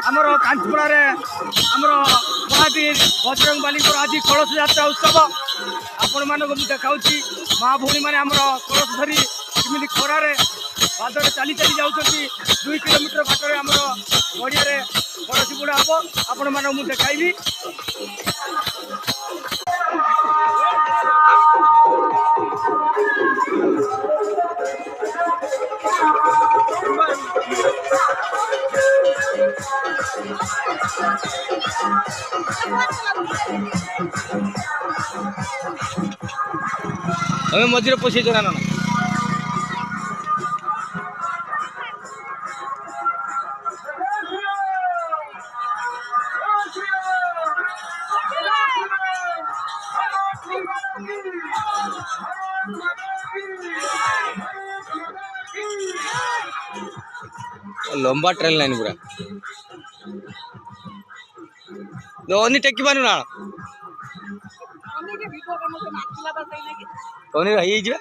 आमर कांचपुरार आमर महावीर बजरंग बाली आज कलश यात्रा उत्सव आपण मानक देखा माँ भौणी मैंने आमर कलश धरी कमी खरार पादर चली चली जाऊँगी 2 किलोमीटर बाटर आमर गड़िया कलश बुड़ा हम आपण मानक मुझे देखाइबी। हमें मझे पोषे ना ना लंबा ट्रेन लाइन पूरा दोनी टेकी मानु ना दोनी रही जे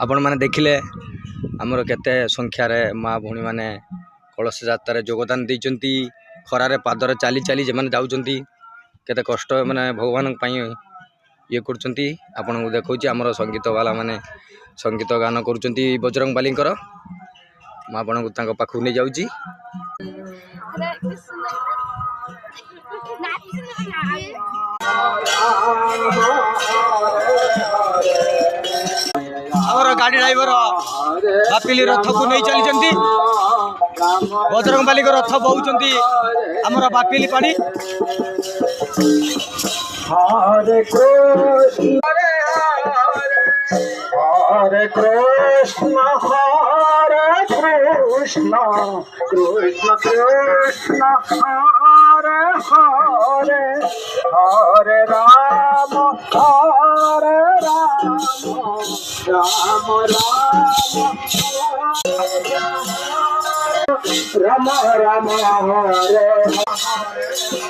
आपण मैंने देखिले आमर केते संख्यार माँ भौणी मैंने कलश यात्रा योगदान देइचंती खरारे पादर चाली चाली जे माने जाउचंती केते कष्ट माने भगवान पई ये करचंती आपण को देखौची आमर संगीत वाला माने संगीत गान करचंती बजरंग बालीकर माँ आपण को तांको पाखु नै जाउची। आमर गाड़ी ड्राइवर बापिली रथ को नहीं चली बजरंग बाली रथ बहुंट आमर बापिली पानी। हरे कृष्ण हरे कृष्ण कृष्ण कृष्ण हरे हरे हरे राम राम राम राम हरे हरे